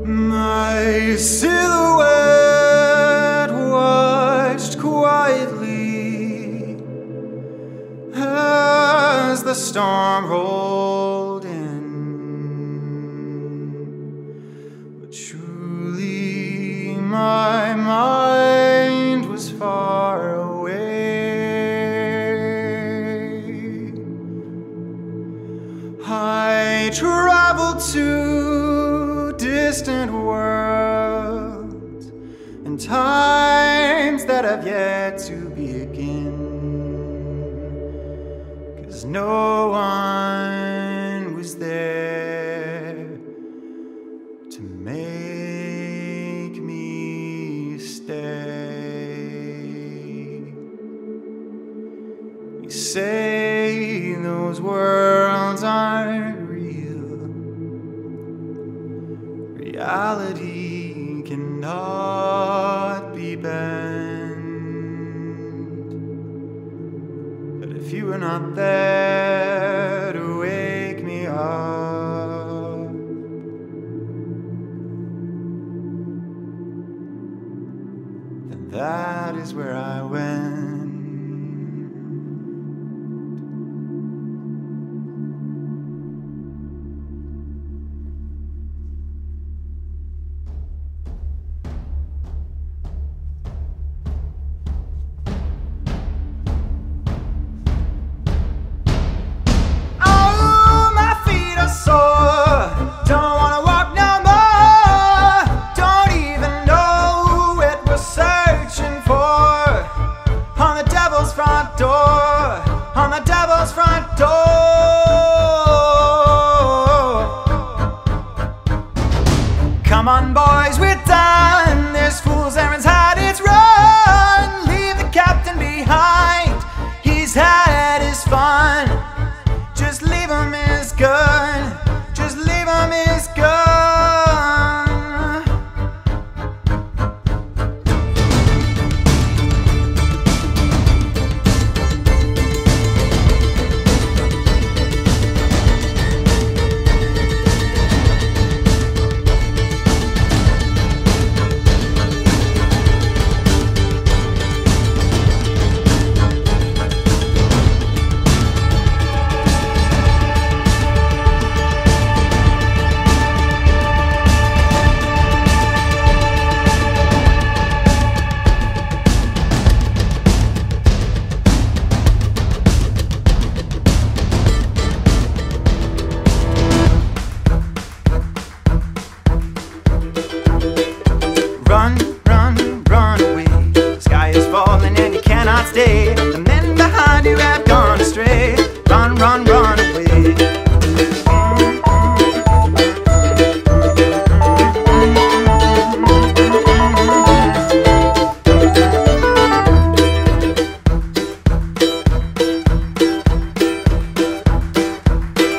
My silhouette watched quietly as the storm rolled in, but truly my mind was far away. I traveled to distant worlds and times that have yet to begin, 'cause no one was there to make me stay. We say those worlds aren't real. Reality cannot be bent. But if you were not there to wake me up, then that is where I went. On the devil's front door. Come on boys, we're done. This fool's errand's had its run. Leave the captain behind, he's had his fun. Just leave him his gun. Just leave him his gun. Run, run, run away. The sky is falling and you cannot stay. The men behind you have gone astray. Run, run, run away.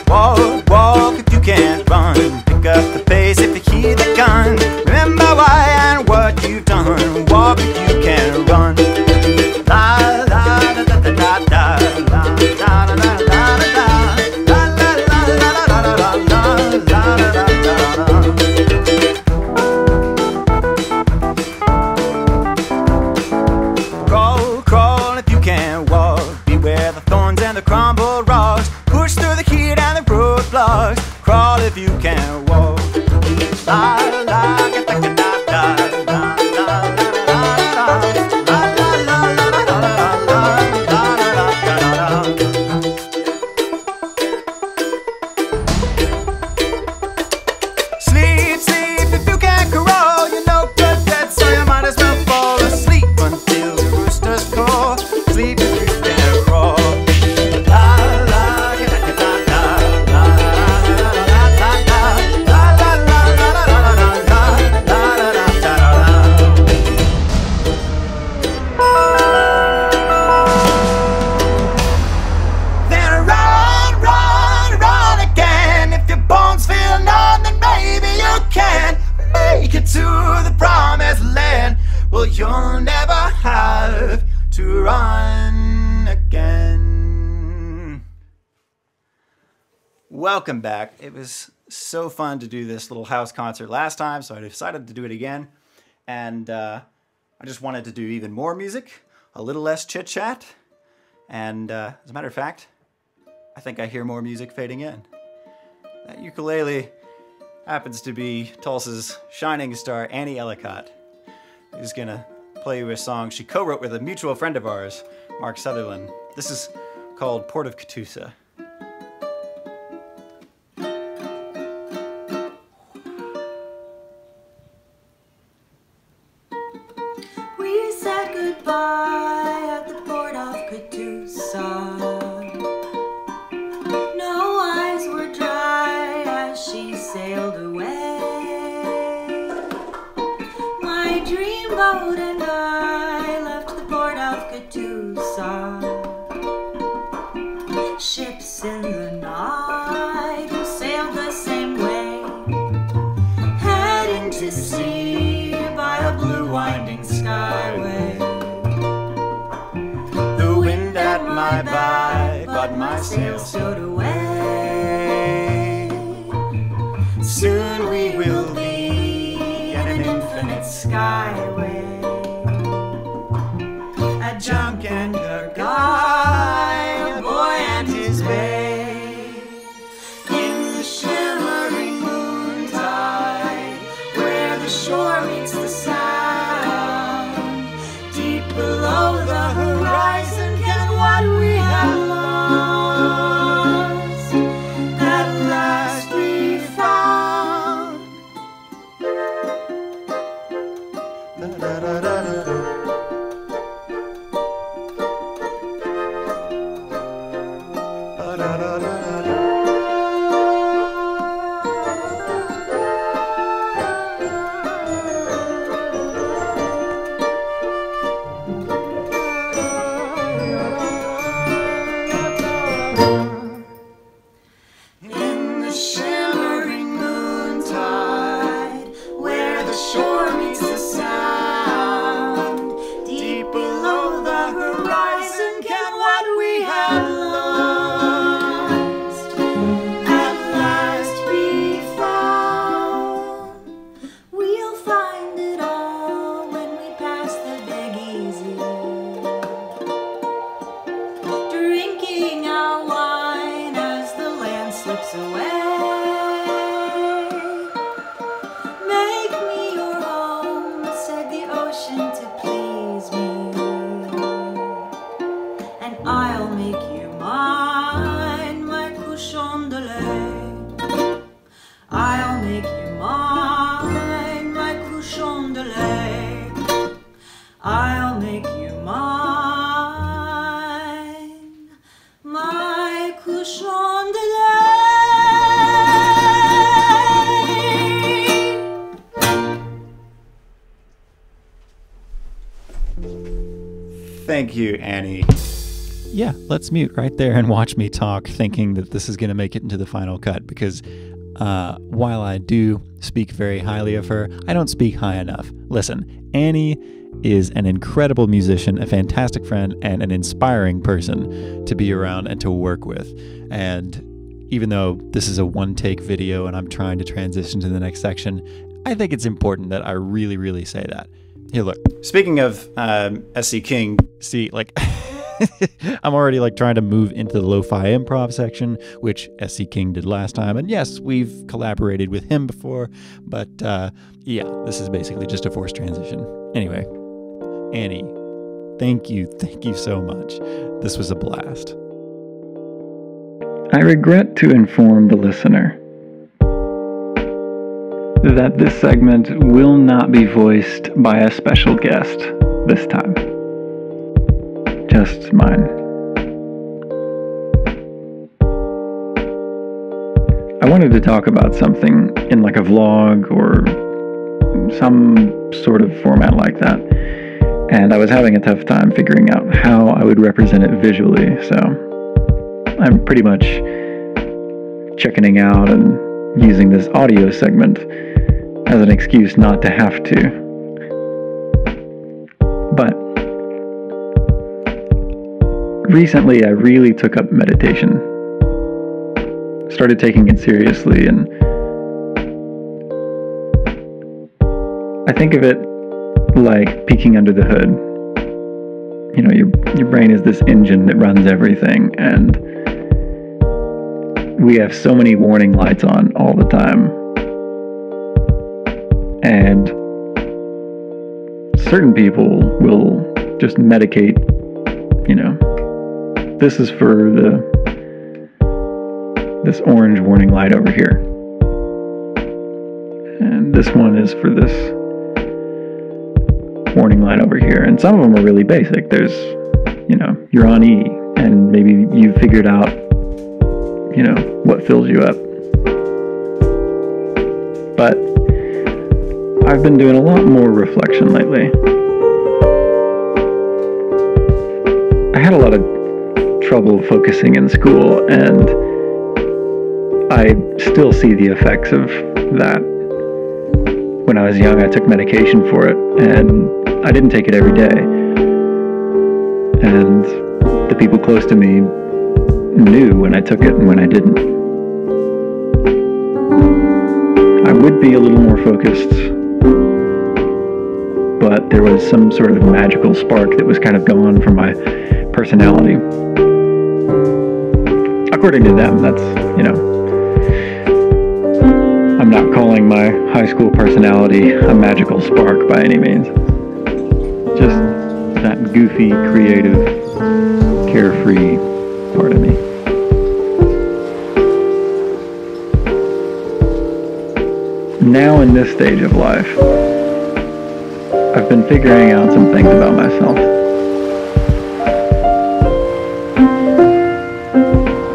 Walk, walk if you can't run. Pick up the pace if you hear the gun. Remember why and what you've done. Walk if you can run. La la da da da da da. La da da da da da. La la la la la la la la la la la. Crawl, crawl if you can walk. Beware the thorns and the crumbled rocks. Push through the heat and the roadblocks. Crawl if you can walk. La la la da da da da. La la la la la la. La la la la la la la la la la la. Welcome back. It was so fun to do this little house concert last time, so I decided to do it again. And I just wanted to do even more music, a little less chit-chat. And as a matter of fact, I think I hear more music fading in. That ukulele happens to be Tulsa's shining star, Annie Ellicott, who's gonna play you a song she co-wrote with a mutual friend of ours, Mark Sutherland. This is called Port of Catoosa. We said goodbye at the port of Catoosa. No eyes were dry as she sailed away. My dreamboat and I left the port of Catoosa. Ships in the night sailed the same way, heading to sea by a blue winding skyway. The wind at my back, but my sails stowed away. Soon we will be in an infinite skyway. A junk and a guy, a boy and his babe, in the shimmering moontide, where the shore meets the sound. Deep below the horizon, can what we have lost at last be found. Da, da, da, da, da. In the shimmering moontide, where the shore meets the sound, deep below the horizon, can what we have lost at last be found. We'll find it all when we pass the Big Easy, drinking our wine as the land slips away. Make me your home, said the ocean to please me, and I'll make you mine, my couchon de lait. I'll make you mine, my couchon de lait. I'll make you mine, my couchon de lait. Thank you, Annie. Yeah, let's mute right there and watch me talk, thinking that this is going to make it into the final cut, because while I do speak very highly of her, I don't speak high enough. Listen, Annie is an incredible musician, a fantastic friend, and an inspiring person to be around and to work with. And even though this is a one-take video and I'm trying to transition to the next section, I think it's important that I really, really say that. Here, look. Speaking of S.C. King, see, like, I'm already like trying to move into the lo-fi improv section, which S.C. King did last time. And yes, we've collaborated with him before, but yeah, this is basically just a forced transition. Anyway, Annie, thank you so much. This was a blast. I regret to inform the listener that this segment will not be voiced by a special guest this time. Just mine. I wanted to talk about something in like a vlog or some sort of format like that, and I was having a tough time figuring out how I would represent it visually, so I'm pretty much chickening out and using this audio segment as an excuse not to have to. But recently I really took up meditation. started taking it seriously, and I think of it like peeking under the hood. You know, your brain is this engine that runs everything, and we have so many warning lights on all the time. And certain people will just medicate, you know, this is for this orange warning light over here. And this one is for this warning light over here. And some of them are really basic. There's, you know, you're on E, and maybe you figured out, you know, what fills you up. But I've been doing a lot more reflection lately. I had a lot of trouble focusing in school, and I still see the effects of that. When I was young, I took medication for it, and I didn't take it every day. And the people close to me knew when I took it and when I didn't. I would be a little more focused, but there was some sort of magical spark that was kind of gone from my personality. According to them, that's, you know, I'm not calling my high school personality a magical spark by any means. Just that goofy, creative, carefree part of me. Now in this stage of life, I've been figuring out some things about myself.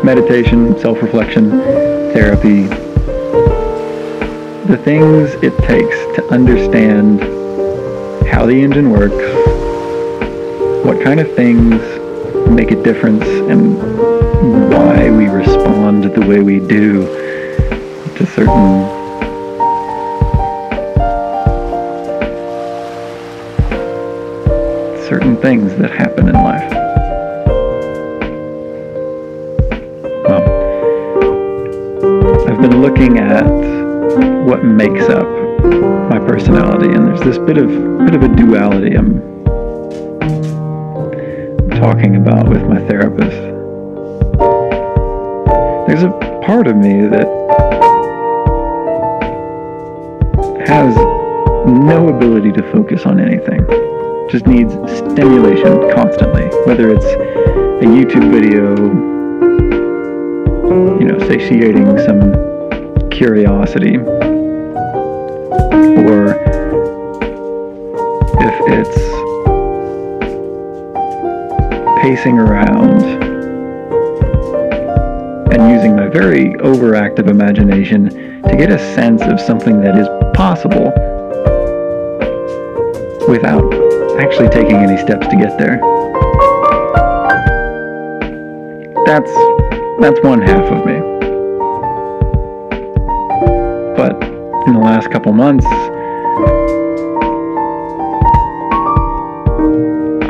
Meditation, self-reflection, therapy, the things it takes to understand how the engine works, what kind of things make a difference, and why we respond the way we do to certain things that happen in life. Well, I've been looking at what makes up my personality, and there's this bit of a duality I'm talking about with my therapist. There's a part of me that has no ability to focus on anything. Just needs stimulation constantly, whether it's a YouTube video, you know, satiating some curiosity, or if it's pacing around and using my very overactive imagination to get a sense of something that is possible without actually taking any steps to get there. That's one half of me. But in the last couple months,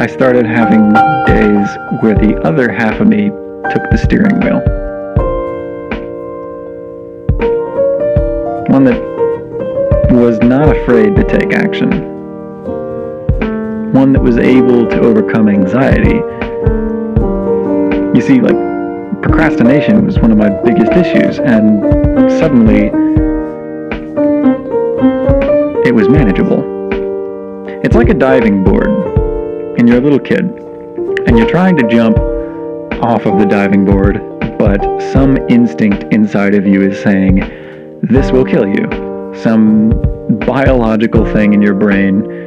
I started having days where the other half of me took the steering wheel. One that was not afraid to take action. One that was able to overcome anxiety. You see, like, procrastination was one of my biggest issues, and suddenly it was manageable. It's like a diving board, and you're a little kid, and you're trying to jump off of the diving board, but some instinct inside of you is saying, this will kill you. Some biological thing in your brain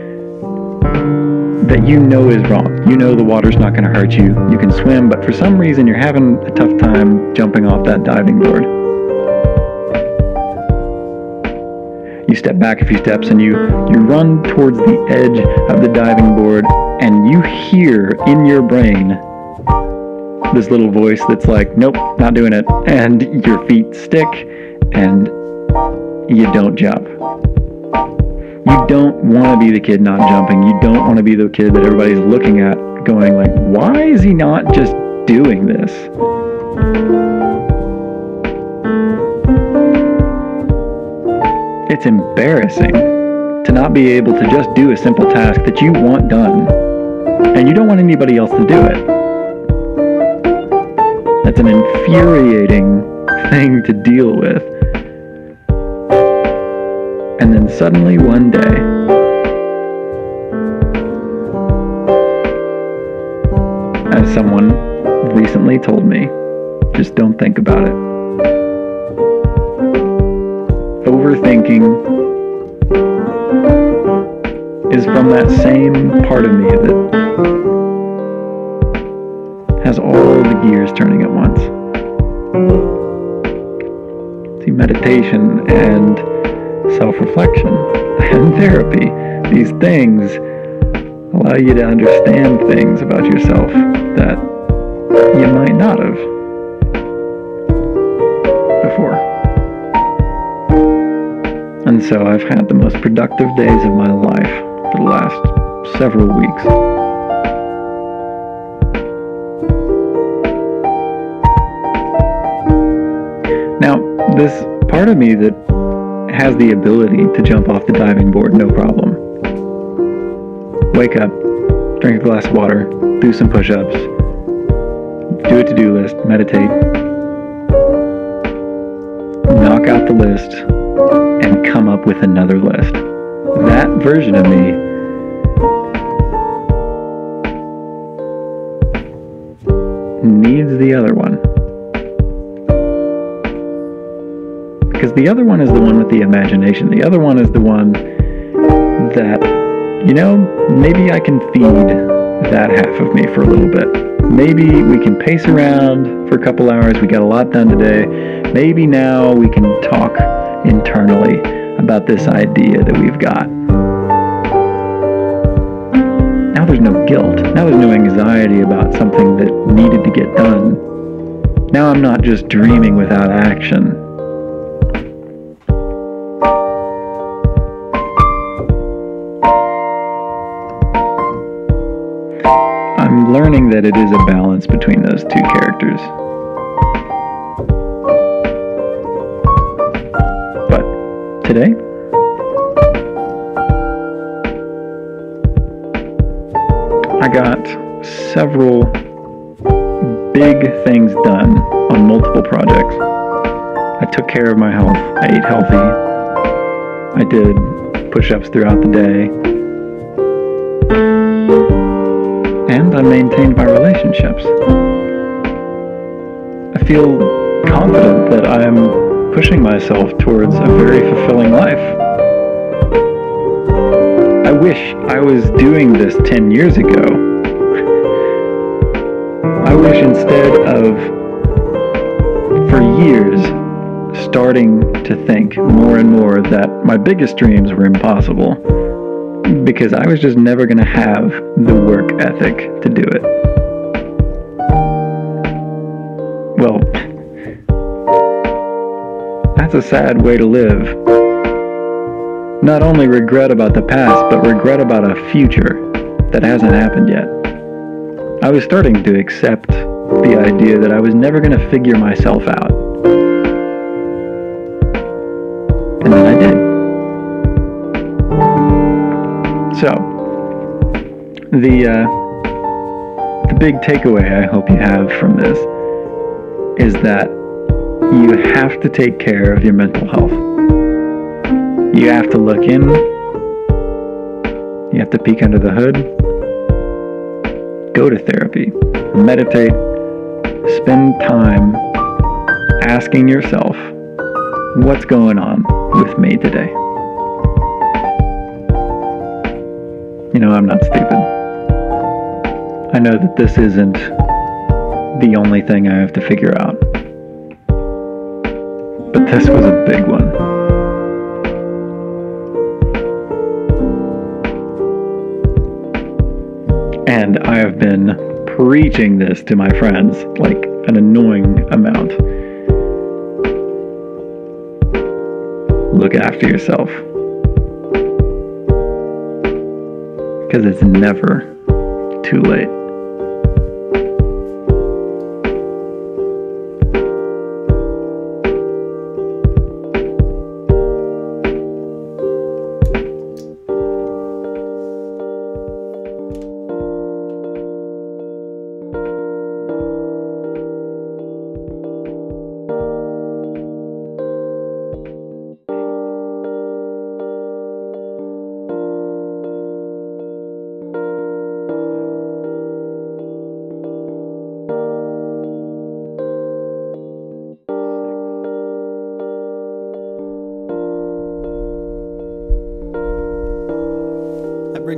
that you know is wrong. You know the water's not going to hurt you. You can swim, but for some reason you're having a tough time jumping off that diving board. You step back a few steps and you run towards the edge of the diving board, and you hear in your brain this little voice that's like, nope, not doing it. And your feet stick and you don't jump. You don't want to be the kid not jumping. You don't want to be the kid that everybody's looking at going like, why is he not just doing this? it's embarrassing to not be able to just do a simple task that you want done, and you don't want anybody else to do it. That's an infuriating thing to deal with. And then suddenly one day, as someone recently told me, just don't think about it. Overthinking is from that same part of me that has all the gears turning at once. See, meditation and self-reflection and therapy, these things allow you to understand things about yourself that you might not have before. And so I've had the most productive days of my life for the last several weeks. Now, this part of me that has the ability to jump off the diving board, no problem. Wake up, drink a glass of water, do some push-ups, do a to-do list, meditate, knock out the list, and come up with another list. That version of me needs the other one. Because the other one is the one with the imagination. The other one is the one that, maybe I can feed that half of me for a little bit. Maybe we can pace around for a couple hours. We got a lot done today. Maybe now we can talk internally about this idea that we've got. Now there's no guilt. Now there's no anxiety about something that needed to get done. Now I'm not just dreaming without action. I'm learning that it is a balance between those two characters. But today, I got several big things done on multiple projects. I took care of my health. I ate healthy. I did push-ups throughout the day. And I maintained my relationships. I feel confident that I'm pushing myself towards a very fulfilling life. I wish I was doing this 10 years ago. I wish instead of, for years, starting to think more and more that my biggest dreams were impossible, because I was just never going to have the work ethic to do it. Well, that's a sad way to live. Not only regret about the past, but regret about a future that hasn't happened yet. I was starting to accept the idea that I was never going to figure myself out. And then I did. So, the big takeaway I hope you have from this is that you have to take care of your mental health. You have to look in. You have to peek under the hood. Go to therapy. Meditate. Spend time asking yourself, what's going on with me today? I'm not stupid. I know that this isn't the only thing I have to figure out. But this was a big one. And I have been preaching this to my friends like an annoying amount. Look after yourself. Because it's never too late.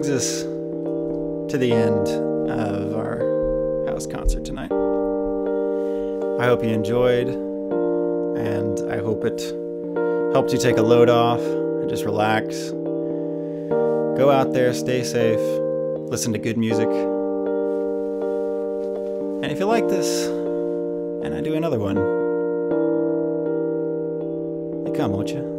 brings us to the end of our house concert tonight. I hope you enjoyed, and I hope it helped you take a load off and just relax. Go out there, stay safe, listen to good music. And if you like this, and I do another one, then come, won't you?